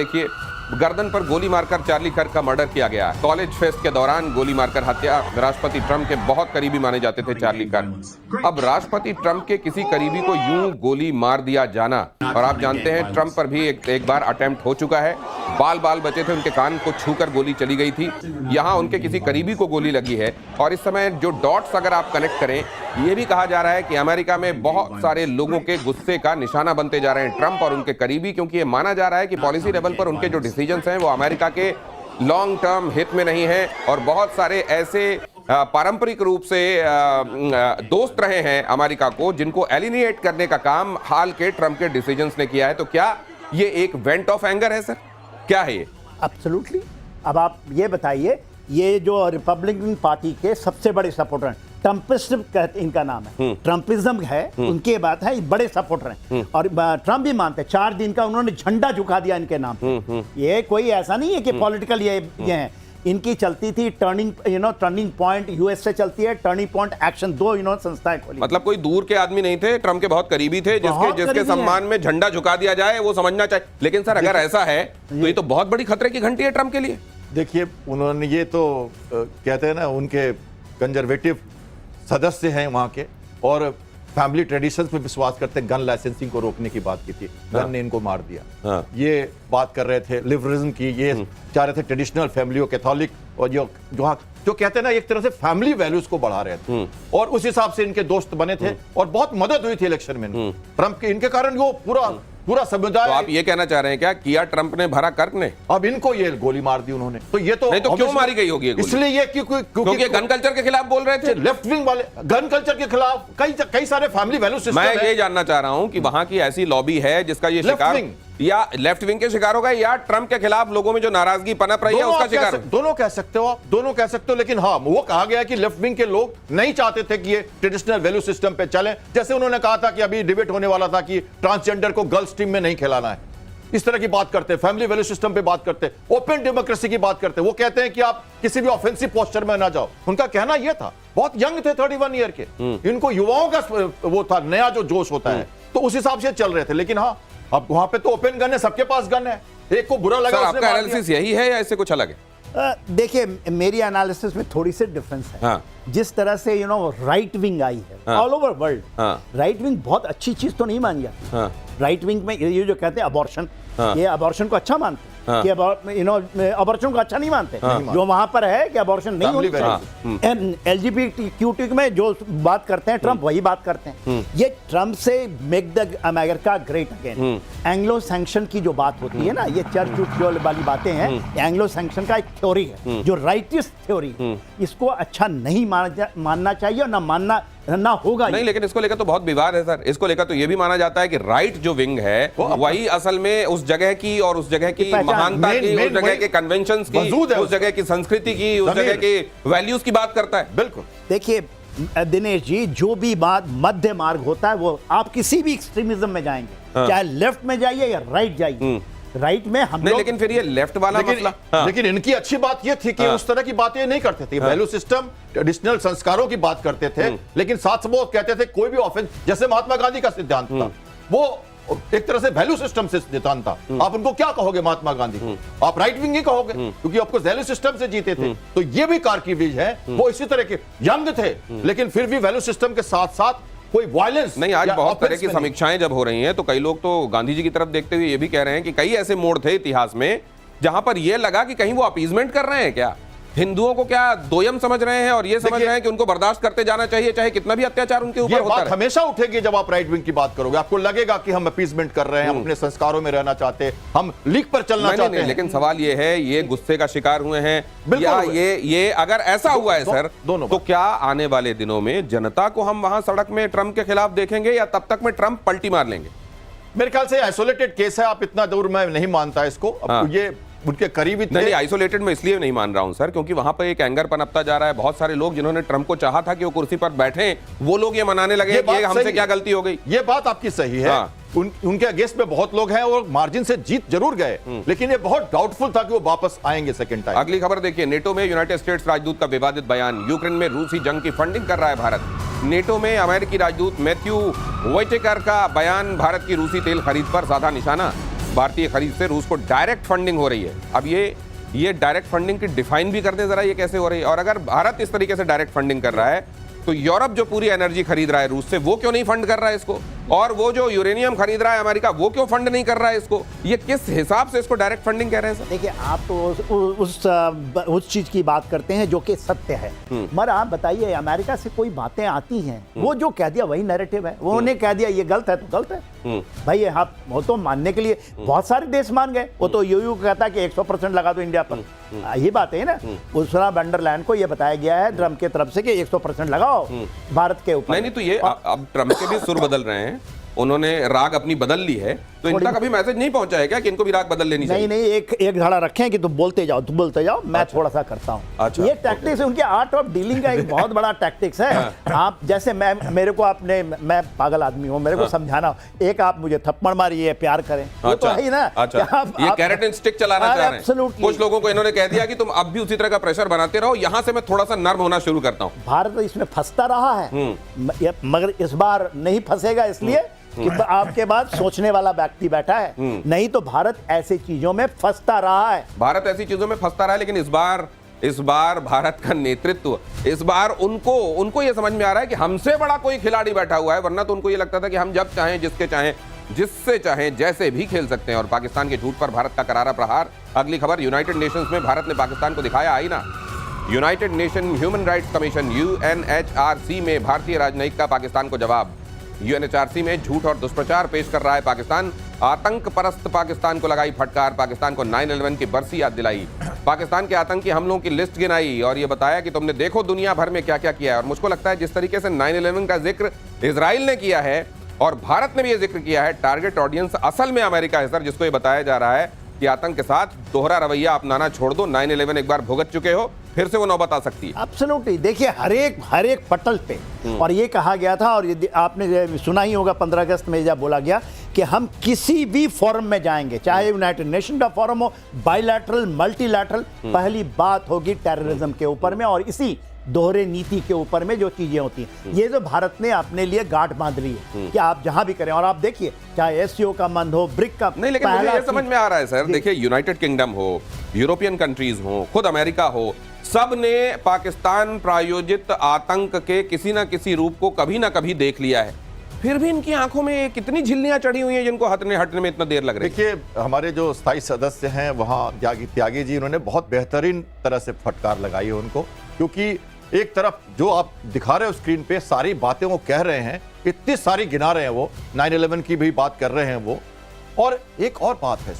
देखिए, गर्दन पर गोली मारकर चार्ली कर्क का मर्डर किया गया। कॉलेज फेस्ट के दौरान गोली मारकर हत्या। राष्ट्रपति ट्रंप के बहुत करीबी माने जाते थे चार्ली कर्क। अब राष्ट्रपति ट्रंप के किसी करीबी को यूं गोली मार दिया जाना, और आप जानते हैं ट्रंप पर भी एक बार अटेम्प्ट हो चुका है। बाल बचे थे, उनके कान को छूकर गोली चली गई थी। यहाँ उनके किसी करीबी को गोली लगी है। और इस समय जो डॉट्स अगर आप कनेक्ट करें, ये भी कहा जा रहा है कि अमेरिका में बहुत सारे लोगों के गुस्से का निशाना बनते जा रहे हैं ट्रंप और उनके करीबी, क्योंकि ये माना जा रहा है कि पॉलिसी लेवल पर उनके जो डिसीजंस हैं वो अमेरिका के लॉन्ग टर्म हित में नहीं है। और बहुत सारे ऐसे पारंपरिक रूप से दोस्त रहे हैं अमेरिका को, जिनको एलिनेट करने का काम हाल के ट्रंप के डिसीजंस ने किया है। तो क्या ये एक वेंट ऑफ एंगर है सर? क्या है ये? एब्सोल्युटली। अब आप ये बताइए, ये जो रिपब्लिकन पार्टी के सबसे बड़े सपोर्टर ट्रम्पिज्म कहते इनका नाम है, ट्रम्पिज्म है, उनके बात है, बड़े सपोर्टर हैं। और ट्रम्प भी मानते हैं, 4 दिन का उन्होंने झंडा झुका दिया इनके नाम पे। ये कोई ऐसा नहीं है कि पॉलिटिकल ये है। इनकी चलती थी टर्निंग पॉइंट यूएस से चलती है, टर्निंग पॉइंट एक्शन, 2 संस्थाएं खोली। मतलब कोई दूर के आदमी नहीं थे, ट्रंप के बहुत करीबी थे, जिसके सम्मान में झंडा झुका दिया जाए वो समझना चाहिए। लेकिन सर अगर ऐसा है तो ये तो बहुत बड़ी खतरे की घंटी है ट्रंप के लिए। देखिए, उन्होंने ये तो कहते हैं ना, उनके कंजर्वेटिव सदस्य हैं वहां के, और फैमिली ट्रेडिशंस में विश्वास करते हैं। गन लाइसेंसिंग को रोकने की बात की थी, गन ने इनको मार दिया। ये बात कर रहे थे लिबरलिज्म की, ये चाह रहे थे ट्रेडिशनल फैमिली और कैथोलिक, और जो कहते हैं ना, एक तरह से फैमिली वैल्यूज को बढ़ा रहे थे। और उस हिसाब से इनके दोस्त बने थे और बहुत मदद हुई थी इलेक्शन में ट्रंप के। इनके कारण वो पूरा समुदाय। तो आप ये कहना चाह रहे हैं क्या, किया ट्रंप ने भरा कर्क ने? अब इनको ये गोली मार दी उन्होंने। तो ये तो नहीं, तो क्यों मारी गई होगी ये गोली? इसलिए ये क्योंकि गन कल्चर के खिलाफ बोल रहे थे, लेफ्ट विंग वाले गन कल्चर के खिलाफ कई सारे फैमिली वैल्यू सिस्टम मैं ये जानना चाह रहा हूं कि वहां की ऐसी लॉबी है जिसका ये शिकार, या लेफ्ट विंग के शिकार होगा, या ट्रंप के खिलाफ लोगों में जो नाराजगी पनप रही है उसका शिकार? दोनों कह सकते हो आप, दोनों कह सकते हो। लेकिन हाँ, वो कहा गया कि लेफ्ट विंग के लोग नहीं चाहते थे कि ये ट्रेडिशनल वैल्यू सिस्टम पे चले। जैसे उन्होंने कहा था कि अभी डिबेट होने वाला था कि ट्रांसजेंडर को गर्ल्स टीम में नहीं खिलाना है। इस तरह की बात करते हैं, फैमिली वैल्यू सिस्टम पे बात करते हैं, ओपन डेमोक्रेसी की बात करते हैं। वो कहते हैं कि आप किसी भी ऑफेंसिव पोस्चर में ना जाओ। उनका कहना यह था, बहुत यंग थे, 31 ईयर के, इनको युवाओं का वो था, नया जो जोश होता है, तो उस हिसाब से चल रहे थे। लेकिन हाँ, अब वहां पे तो ओपन गन है, सबके पास गन है। एक को बुरा लगा, आपका एनालिसिस यही है या इससे कुछ अलग है? देखिए, मेरी एनालिसिस में थोड़ी सी डिफरेंस है। हाँ। जिस तरह से राइट विंग आई है all over world, right wing बहुत अच्छी चीज तो नहीं मान जाती। राइट विंग में ये जो कहते हैं अबॉर्शन, ये अबॉर्शन को अच्छा मानते हैं कि अबॉर्शन को अच्छा नहीं मानते। जो वहां पर है कि अबॉर्शन नहीं होनी चाहिए। एलजीबीटीक्यू में जो बात करते हैं ट्रंप, वही बात करते हैं। ये ट्रंप से make the America great again, Anglo sanction की जो बात होती है ना, ये चर्च जो वाली बातें हैं, एंग्लो सैंक्शन का एक थ्योरी है, जो राइटिस्ट थ्योरी, इसको अच्छा नहीं मानना चाहिए और ना होगा नहीं। लेकिन इसको लेकर तो बहुत विवाद है सर। इसको लेकर तो यह भी माना जाता है कि राइट जो विंग है वही असल में उस जगह की और उस जगह की महानता की, उस जगह के कन्वेंशंस की, उस जगह की संस्कृति की, उस जगह के वैल्यूज की बात करता है। बिल्कुल। देखिए दिनेश जी, जो भी बात मध्य मार्ग होता है, वो आप किसी भी एक्सट्रीमिज्म में जाएंगे, चाहे लेफ्ट में जाइए या राइट जाइए, राइट में हम लोग। लेकिन फिर ये लेफ्ट वाला मसला, लेकिन इनकी अच्छी बात ये थी कि उस तरह की बातें नहीं करते थे। वैल्यू सिस्टम, ट्रेडिशनल संस्कारों की बात करते थे, लेकिन साथ वो कहते थे कोई भी ऑफेंस, जैसे महात्मा गांधी का सिद्धांत था, वो एक तरह से वैल्यू सिस्टम से सिद्धांत था। आप उनको क्या कहोगे महात्मा गांधी को? आप राइट विंग ही कहोगे, क्योंकि आपको वैल्यू सिस्टम से जीते थे। तो ये भी कारकीर्द है, वो इसी तरह के यंग थे, लेकिन फिर भी वैल्यू सिस्टम के साथ साथ कोई वायलेंस नहीं। आज बहुत तरह की समीक्षाएं जब हो रही हैं, तो कई लोग तो गांधी जी की तरफ देखते हुए ये भी कह रहे हैं कि कई ऐसे मोड़ थे इतिहास में जहां पर यह लगा कि कहीं वो अपीजमेंट कर रहे हैं, क्या हिंदुओं को क्या दोयम समझ रहे हैं, और ये समझ रहे हैं कि उनको बर्दाश्त करते जाना चाहिए चाहे कितना भी अत्याचार उनके ऊपर होता है। हमेशा उठेगी जब आप राइट विंग की बात करोगे। आपको लगेगा कि हम अपीजमेंट कर रहे हैं, हम अपने संस्कारों में रहना चाहते हैं, हम लीक पर चलना चाहते हैं। लेकिन सवाल ये है, ये गुस्से का शिकार हुए हैं या ये अगर ऐसा हुआ है सर, तो क्या आने वाले दिनों में जनता को हम वहां सड़क में ट्रंप के खिलाफ देखेंगे, या तब तक में ट्रंप पलटी मार लेंगे? मेरे ख्याल से आइसोलेटेड केस है, आप इतना दूर मैं नहीं मानता इसको। ये उनके करीबी थे। नहीं, आइसोलेटेड में इसलिए नहीं मान रहा हूं सर, क्योंकि वहां पर एक एंगर पनपता जा रहा है। बहुत सारे लोग जिन्होंने ट्रंप को चाहा था कि वो कुर्सी पर बैठे, वो लोग ये मनाने लगे कि हमसे क्या गलती हो गई। ये बात आपकी सही है। उनके अगेंस्ट में बहुत लोग हैं और मार्जिन से जीत जरूर गए, लेकिन ये बहुत डाउटफुल था कि वो वापस आएंगे सेकंड टाइम। अगली खबर देखिए, नेटो में यूनाइटेड स्टेट्स राजदूत का विवादित बयान। यूक्रेन में रूसी जंग की फंडिंग कर रहा है भारत। नेटो में अमेरिकी राजदूत मैथ्यू व्हिटेकर का बयान भारत की रूसी तेल खरीद पर साधा निशाना। भारतीय खरीद से रूस को डायरेक्ट फंडिंग हो रही है। अब ये डायरेक्ट फंडिंग की डिफाइन भी कर दे जरा, ये कैसे हो रही है। और अगर भारत इस तरीके से डायरेक्ट फंडिंग कर रहा है तो यूरोप जो पूरी एनर्जी खरीद रहा है रूस से, वो क्यों नहीं फंड कर रहा है इसको? और वो जो यूरेनियम खरीद रहा है अमेरिका, वो क्यों फंड नहीं कर रहा है इसको? ये किस हिसाब से इसको डायरेक्ट फंडिंग कह रहे हैं सर? देखिए, आप तो उस चीज की बात करते हैं जो कि सत्य है, मगर आप बताइए अमेरिका से कोई बातें आती हैं, वो जो कह दिया वही नैरेटिव है। वो उन्हें कह दिया ये गलत है तो गलत है भाई। आप वो तो मानने के लिए बहुत सारे देश मान गए। वो तो यूयू कहता है कि 100% लगा दो इंडिया पर। ये बात है ना, उर्सुला वॉन डर लायन को ये बताया गया है ट्रम्प की तरफ से कि 100% लगाओ भारत के ऊपर। नहीं तो ये अब ट्रम्प के भी सुर बदल रहे हैं, उन्होंने राग अपनी बदल ली है, तो इनका कभी मैसेज नहीं पहुंचा है क्या कि इनको भी राग बदल लेनी चाहिए? नहीं, एक धारा रखें कि तुम बोलते जाओ, मैं थोड़ा सा करता हूं। अच्छा, ये टैक्टिक्स है उनके, आर्ट ऑफ डीलिंग का एक बहुत बड़ा टैक्टिक्स है। आप जैसे मेरे को मैं पागल आदमी हूं, मेरे को समझाना, एक आप मुझे थप्पड़ मारिए प्यार करें, वो तो है ही ना। अच्छा, ये कैरेट एंड स्टिक चलाना चाह रहे हैं कुछ लोगों को। इन्होंने कह दिया कि तुम अब भी उसी तरह का प्रेशर बनाते रहो, यहां से मैं थोड़ा सा नर्म होना शुरू करता हूं। भारत इसमें फंसता रहा है, मगर इस बार नहीं फंसेगा, इसलिए कि आपके बाद सोचने वाला व्यक्ति बैठा है। नहीं तो भारत ऐसी चीजों में फंसता रहा है। भारत ऐसी चीजों में फंसता रहा है, लेकिन इस बार भारत का नेतृत्व, इस बार उनको ये समझ में आ रहा है कि हमसे बड़ा कोई खिलाड़ी बैठा हुआ है। वरना तो उनको ये लगता था कि हम जब चाहें, जिससे चाहें, जैसे भी खेल सकते हैं। और पाकिस्तान के झूठ पर भारत का करारा प्रहार। अगली खबर, यूनाइटेड नेशंस में भारत ने पाकिस्तान को दिखाया आईना। United nation human rights commission UNHRC में भारतीय राजनयिक का पाकिस्तान को जवाब। UNHRC में झूठ और दुष्प्रचार पेश कर रहा है पाकिस्तान। आतंक परस्त पाकिस्तान को लगाई फटकार, पाकिस्तान को 9/11 की बरसी याद दिलाई, पाकिस्तान के आतंकी हमलों की लिस्ट गिनाई और ये बताया कि तुमने देखो दुनिया भर में क्या क्या किया है। और मुझको लगता है जिस तरीके से 9/11 का जिक्र इजराइल ने किया है और भारत ने भी ये जिक्र किया है, टारगेट ऑडियंस असल में अमेरिका है सर, जिसको ये बताया जा रहा है कि आतंक के साथ दोहरा रवैया अपनाना छोड़ दो। 9/11 एक बार भुगत चुके हो, फिर से वो नौबत आ सकती है। एब्सोल्युटली। देखिए, हर एक पटल पे, और ये कहा गया था, और ये आपने सुना ही होगा 15 अगस्त में जब बोला गया कि हम किसी भी फोरम में जाएंगे, चाहे यूनाइटेड नेशन का फोरम हो, बायलैटरल, मल्टीलैटरल, पहली बात होगी टेररिज्म के ऊपर में और इसी दोहरे नीति के ऊपर में जो चीजें होती हैं। ये जो भारत ने अपने लिए गांठ बांध ली है कि आप जहां भी करें। और आप देखिए, चाहे SCO का मंद हो, ब्रिक का, नहीं, लेकिन मुझे ये समझ में आ रहा है सर, देखिए यूनाइटेड किंगडम हो, यूरोपियन कंट्रीज हो, खुद अमेरिका हो, सब ने पाकिस्तान प्रायोजित आतंक के किसी ना किसी रूप को कभी ना कभी देख लिया है। फिर भी इनकी आंखों में कितनी झिल्लियां चढ़ी हुई हैं जिनको हटने में इतना देर लग रही है। देखिए, हमारे जो स्थायी सदस्य हैं वहाँ त्यागी जी, उन्होंने बहुत बेहतरीन तरह से फटकार लगाई है उनको। क्योंकि एक तरफ जो आप दिखा रहे हो स्क्रीन पे, सारी बातें वो कह रहे हैं, इतनी सारी गिना रहे हैं वो, 9/11 की भी बात कर रहे हैं वो। और एक और बात है,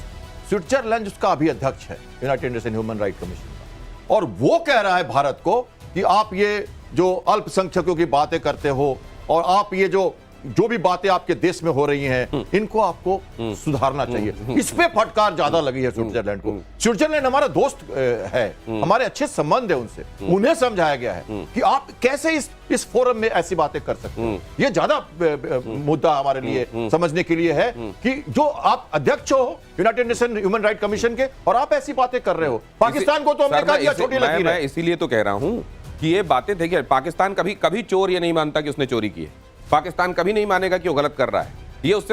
स्विट्जरलैंड उसका अभी अध्यक्ष है United nation human right commission का, और वो कह रहा है भारत को कि आप ये जो अल्पसंख्यकों की बातें करते हो और आप ये जो भी बातें आपके देश में हो रही हैं, इनको आपको सुधारना चाहिए। इस पे फटकार ज्यादा लगी है स्विट्जरलैंड को। स्विट्जरलैंड हमारा दोस्त है, हमारे अच्छे संबंध है उनसे। उन्हें समझाया गया है कि आप कैसे इस फोरम में ऐसी बातें कर सकते हैं। ये ज्यादा मुद्दा हमारे लिए समझने के लिए है कि जो आप अध्यक्ष हो United nation human right commission के और आप ऐसी बातें कर रहे हो। पाकिस्तान को तो हमने कहा दिया छोटी लकीर है। मैं इसीलिए तो कह रहा हूं कि ये बातें देखिए, पाकिस्तान कभी चोर ये नहीं मानता कि उसने चोरी की है। पाकिस्तान कभी नहीं मानेगा कि वो गलत कर रहा है। ये उससे